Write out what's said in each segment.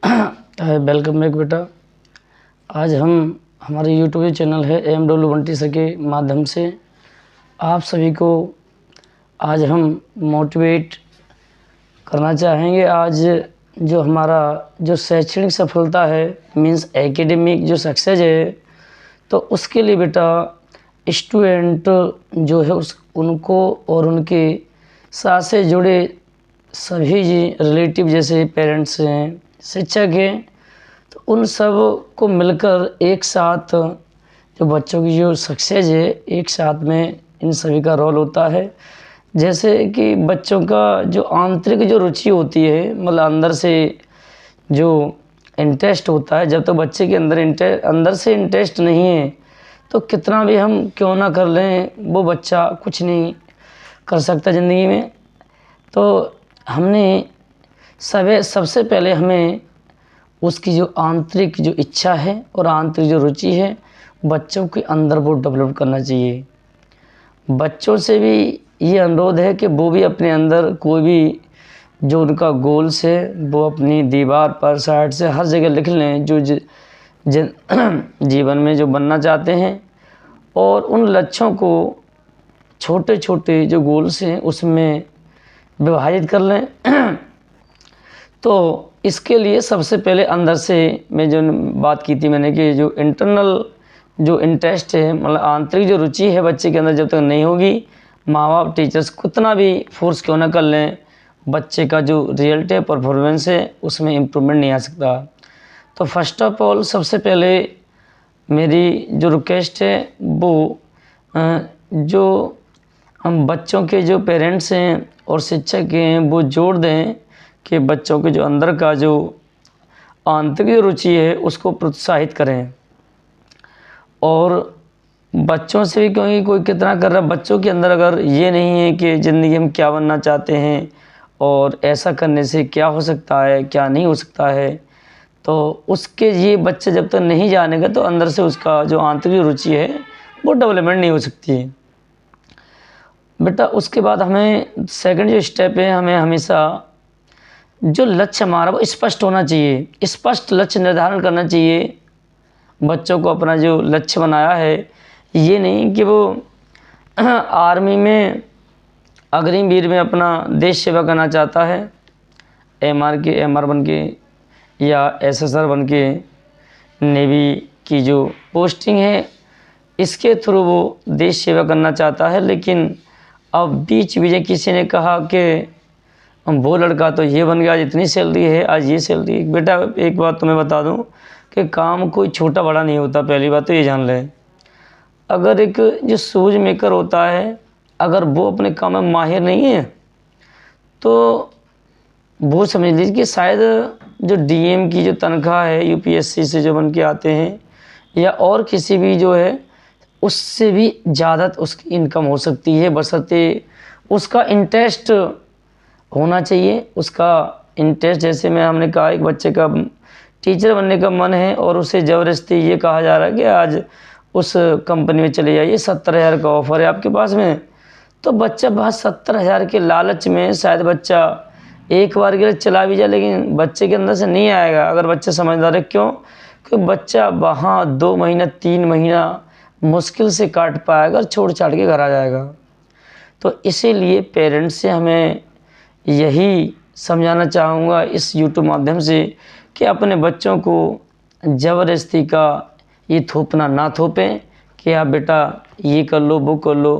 Welcome back बेटा। आज हम हमारे यूट्यूब चैनल है AMW बंटी सर के माध्यम से आप सभी को आज हम मोटिवेट करना चाहेंगे। आज जो हमारा जो शैक्षणिक सफलता है मीन्स एकेडमिक जो सक्सेस है, तो उसके लिए बेटा स्टूडेंट जो है उनको और उनके साथ से जुड़े सभी रिलेटिव जैसे पेरेंट्स हैं, शिक्षक हैं, तो उन सब को मिलकर एक साथ जो बच्चों की जो सक्सेस है एक साथ में इन सभी का रोल होता है। जैसे कि बच्चों का जो आंतरिक जो रुचि होती है, मतलब अंदर से जो इंटरेस्ट होता है, जब तो बच्चे के अंदर से इंटरेस्ट नहीं है तो कितना भी हम क्यों ना कर लें वो बच्चा कुछ नहीं कर सकता ज़िंदगी में। तो हमने सबसे पहले हमें उसकी जो आंतरिक जो इच्छा है और आंतरिक जो रुचि है बच्चों के अंदर वो डेवलप करना चाहिए। बच्चों से भी ये अनुरोध है कि वो भी अपने अंदर कोई भी जो उनका गोल्स है वो अपनी दीवार पर साइड से हर जगह लिख लें, जो जीवन में जो बनना चाहते हैं, और उन लक्ष्यों को छोटे छोटे जो गोल्स हैं उसमें विभाजित कर लें। तो इसके लिए सबसे पहले अंदर से मैं जो बात की थी मैंने कि जो इंटरनल जो इंटरेस्ट है, मतलब आंतरिक जो रुचि है बच्चे के अंदर जब तक नहीं होगी, माँ बाप टीचर्स कितना भी फोर्स क्यों ना कर लें, बच्चे का जो रियलिटी परफॉर्मेंस है उसमें इम्प्रूवमेंट नहीं आ सकता। तो फर्स्ट ऑफ ऑल सबसे पहले मेरी जो रिक्वेस्ट है वो जो हम बच्चों के जो पेरेंट्स हैं और शिक्षक हैं वो जोड़ दें कि बच्चों के जो अंदर का जो आंतरिक रुचि है उसको प्रोत्साहित करें। और बच्चों से भी, क्योंकि कोई कितना कर रहा है, बच्चों के अंदर अगर ये नहीं है कि ज़िंदगी में क्या बनना चाहते हैं और ऐसा करने से क्या हो सकता है क्या नहीं हो सकता है, तो उसके ये बच्चे जब तक नहीं जानेगा तो अंदर से उसका जो आंतरिक रुचि है वो डेवलपमेंट नहीं हो सकती है बेटा। उसके बाद हमें सेकंड जो स्टेप है, हमें हमेशा जो लक्ष्य हमारा वो स्पष्ट होना चाहिए। स्पष्ट लक्ष्य निर्धारण करना चाहिए। बच्चों को अपना जो लक्ष्य बनाया है, ये नहीं कि वो आर्मी में अग्निवीर में अपना देश सेवा करना चाहता है, MR बन के या SSR बन के नेवी की जो पोस्टिंग है इसके थ्रू वो देश सेवा करना चाहता है। लेकिन अब बीच किसी ने कहा कि वो लड़का तो ये बन गया, आज इतनी सैलरी है, आज ये सैलरी। बेटा एक बात तुम्हें बता दूं कि काम कोई छोटा बड़ा नहीं होता, पहली बात तो ये जान ले। अगर एक जो शूज मेकर होता है, अगर वो अपने काम में माहिर नहीं है तो वो समझ लीजिए कि शायद जो DM की जो तनख्वाह है UPSC से जो बन के आते हैं या और किसी भी जो है उससे भी ज़्यादा उसकी इनकम हो सकती है, बशर्ते उसका इंटरेस्ट होना चाहिए। उसका इंटरेस्ट, जैसे हमने कहा एक बच्चे का टीचर बनने का मन है और उसे ज़बरदस्ती ये कहा जा रहा है कि आज उस कंपनी में चले जाइए, 70,000 का ऑफ़र है आपके पास में, तो बच्चा बस 70,000 के लालच में शायद बच्चा एक बार के लिए चला भी जाए, लेकिन बच्चे के अंदर से नहीं आएगा अगर बच्चा समझदार है। क्यों? क्योंकि बच्चा वहाँ 2 महीना 3 महीना मुश्किल से काट पाएगा और छोड़ छाड़ के घर आ जाएगा। तो इसीलिए पेरेंट्स से हमें यही समझाना चाहूँगा इस YouTube माध्यम से कि अपने बच्चों को ज़बरदस्ती का ये थोपना ना थोपें कि आप बेटा ये कर लो वो कर लो।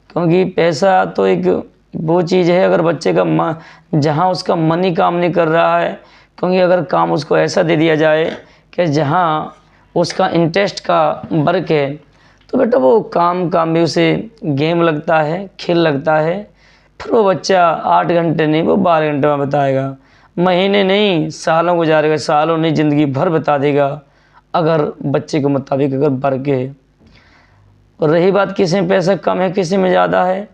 क्योंकि पैसा तो एक वो चीज़ है, अगर बच्चे का जहाँ उसका मन ही काम नहीं कर रहा है, क्योंकि अगर काम उसको ऐसा दे दिया जाए कि जहाँ उसका इंटरेस्ट का वर्क है तो बेटा वो काम भी उसे गेम लगता है, खेल लगता है, फिर वो बच्चा 8 घंटे नहीं वो 12 घंटे में बताएगा, महीने नहीं सालों गुजारेगा, सालों नहीं ज़िंदगी भर बता देगा अगर बच्चे के मुताबिक अगर वर्क है। और रही बात किसी में पैसा कम है किसी में ज़्यादा है,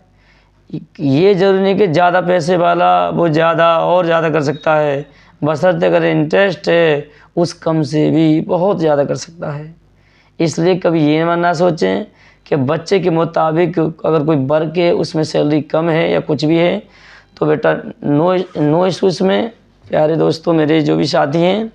ये ज़रूरी नहीं कि ज़्यादा पैसे वाला वो ज़्यादा और ज़्यादा कर सकता है, बशर्ते अगर इंटरेस्ट है उस कम से भी बहुत ज़्यादा कर सकता है। इसलिए कभी ये ना सोचें कि बच्चे के मुताबिक अगर कोई वर्क है उसमें सैलरी कम है या कुछ भी है तो बेटा नो इशू इसमें। प्यारे दोस्तों, मेरे जो भी साथी हैं,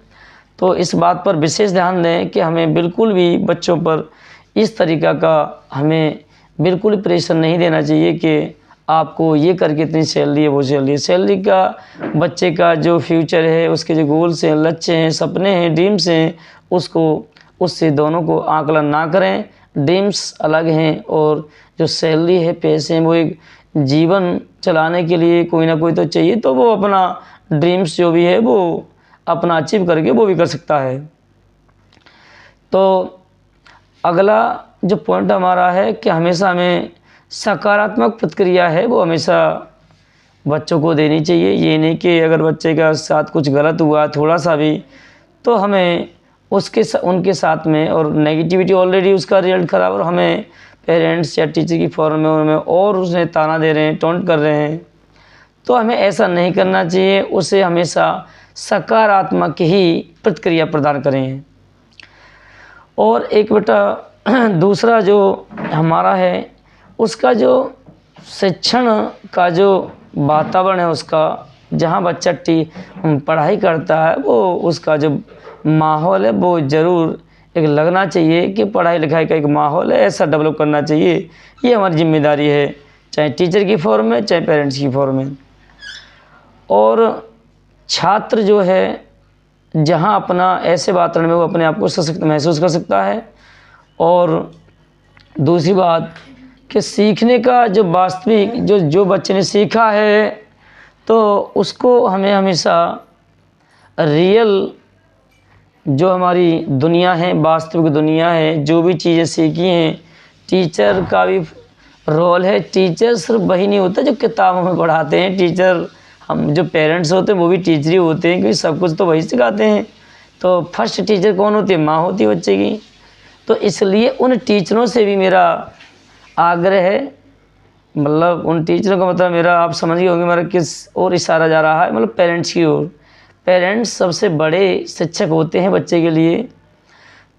तो इस बात पर विशेष ध्यान दें कि हमें बिल्कुल भी बच्चों पर इस तरीक़ा का हमें बिल्कुल प्रेशर नहीं देना चाहिए कि आपको ये करके इतनी सैलरी है, वो सैलरी है। सैलरी का बच्चे का जो फ्यूचर है, उसके जो गोल्स हैं, लक्ष्य हैं, सपने हैं, ड्रीम्स हैं, उसको उससे दोनों को आकलन ना करें। ड्रीम्स अलग हैं और जो सैलरी है, पैसे हैं, वो एक जीवन चलाने के लिए कोई ना कोई तो चाहिए, तो वो अपना ड्रीम्स जो भी है वो अपना अचीव करके वो भी कर सकता है। तो अगला जो पॉइंट हमारा है कि हमेशा हमें सकारात्मक प्रतिक्रिया है वो हमेशा बच्चों को देनी चाहिए। ये नहीं कि अगर बच्चे के साथ कुछ गलत हुआ थोड़ा सा भी, तो हमें उनके साथ में, और नेगेटिविटी ऑलरेडी उसका रिजल्ट ख़राब, और हमें पेरेंट्स या टीचर की फॉर्म में उनमें और उसने ताना दे रहे हैं, टोंट कर रहे हैं, तो हमें ऐसा नहीं करना चाहिए। उसे हमेशा सकारात्मक ही प्रतिक्रिया प्रदान करें। और एक बेटा दूसरा जो हमारा है, उसका जो शिक्षण का जो वातावरण है, उसका जहाँ बच्चा पढ़ाई करता है, वो उसका जो माहौल है वो ज़रूर एक लगना चाहिए कि पढ़ाई लिखाई का एक माहौल है, ऐसा डेवलप करना चाहिए। ये हमारी जिम्मेदारी है, चाहे टीचर की फॉर्म में, चाहे पेरेंट्स की फॉर्म में। और छात्र जो है जहाँ अपना ऐसे वातावरण में वो अपने आप को सशक्त महसूस कर सकता है। और दूसरी बात कि सीखने का जो वास्तविक जो बच्चे ने सीखा है, तो उसको हमें हमेशा रियल जो हमारी दुनिया है, वास्तविक दुनिया है, जो भी चीज़ें सीखी हैं, टीचर का भी रोल है। टीचर सिर्फ वही नहीं होता जो किताबों में पढ़ाते हैं। टीचर हम जो पेरेंट्स होते हैं वो भी टीचर ही होते हैं, क्योंकि सब कुछ तो वही सिखाते हैं। तो फर्स्ट टीचर कौन होती है? माँ होती है बच्चे की। तो इसलिए उन टीचरों से भी मेरा आग्रह है, मतलब उन टीचरों का मतलब मेरा, आप समझ गए होंगे मेरा किस और इशारा जा रहा है, मतलब पेरेंट्स की ओर। पेरेंट्स सबसे बड़े शिक्षक होते हैं बच्चे के लिए।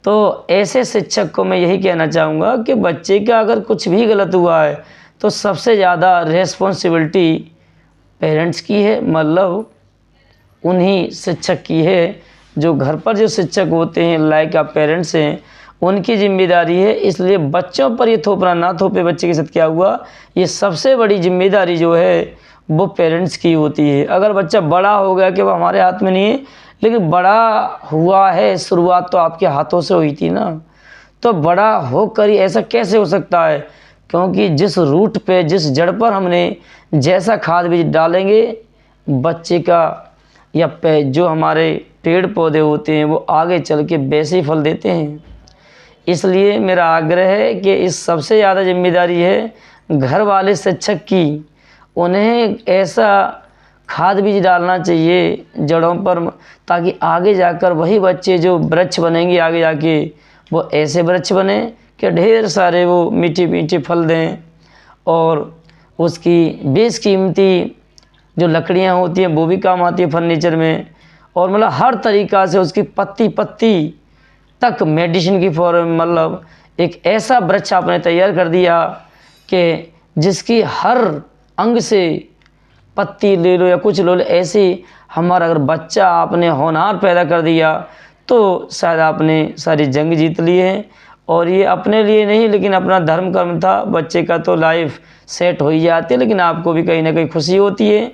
तो ऐसे शिक्षक को मैं यही कहना चाहूँगा कि बच्चे का अगर कुछ भी गलत हुआ है तो सबसे ज़्यादा रिस्पॉन्सिबिलिटी पेरेंट्स की है, मतलब उन्हीं शिक्षक की है। जो घर पर जो शिक्षक होते हैं, लाइक आप पेरेंट्स हैं, उनकी जिम्मेदारी है। इसलिए बच्चों पर ये थोपना ना थोपे बच्चे के साथ क्या हुआ, ये सबसे बड़ी जिम्मेदारी जो है वो पेरेंट्स की होती है। अगर बच्चा बड़ा हो गया कि वो हमारे हाथ में नहीं है, लेकिन बड़ा हुआ है, शुरुआत तो आपके हाथों से हुई थी ना, तो बड़ा होकर ही ऐसा कैसे हो सकता है? क्योंकि जिस रूट पे, जिस जड़ पर हमने जैसा खाद बीज डालेंगे, बच्चे का या जो हमारे पेड़ पौधे होते हैं वो आगे चल के वैसे ही फल देते हैं। इसलिए मेरा आग्रह है कि इस सबसे ज़्यादा जिम्मेदारी है घर वाले शिक्षक की। उन्हें ऐसा खाद बीज डालना चाहिए जड़ों पर, ताकि आगे जाकर वही बच्चे जो वृक्ष बनेंगे आगे जाके, वो ऐसे वृक्ष बने कि ढेर सारे वो मीठे मीठे फल दें, और उसकी बेशकीमती जो लकड़ियाँ होती हैं वो भी काम आती है फर्नीचर में। और मतलब हर तरीक़ा से उसकी पत्ती पत्ती तक मेडिसिन की फॉर्म, मतलब एक ऐसा वृक्ष आपने तैयार कर दिया कि जिसकी हर अंग से पत्ती ले लो या कुछ लो, ऐसे हमारा अगर बच्चा आपने होनहार पैदा कर दिया तो शायद आपने सारी जंग जीत ली है। और ये अपने लिए नहीं, लेकिन अपना धर्म कर्म था। बच्चे का तो लाइफ सेट हो ही जाती है, लेकिन आपको भी कहीं ना कहीं खुशी होती है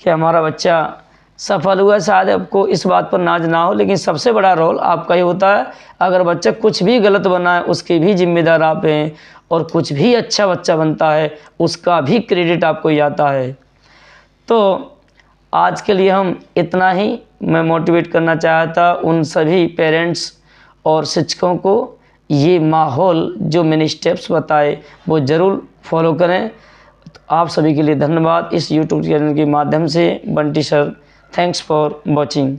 कि हमारा बच्चा सफल हुआ। शायद आपको इस बात पर नाज ना हो, लेकिन सबसे बड़ा रोल आपका ही होता है। अगर बच्चा कुछ भी गलत बना है उसके भी जिम्मेदार आप हैं, और कुछ भी अच्छा बच्चा बनता है उसका भी क्रेडिट आपको ही आता है। तो आज के लिए हम इतना ही मैं मोटिवेट करना चाहता उन सभी पेरेंट्स और शिक्षकों को। ये माहौल जो मैंने स्टेप्स बताए वो ज़रूर फॉलो करें। तो आप सभी के लिए धन्यवाद। इस यूट्यूब चैनल के माध्यम से Bunty sir, thanks for watching.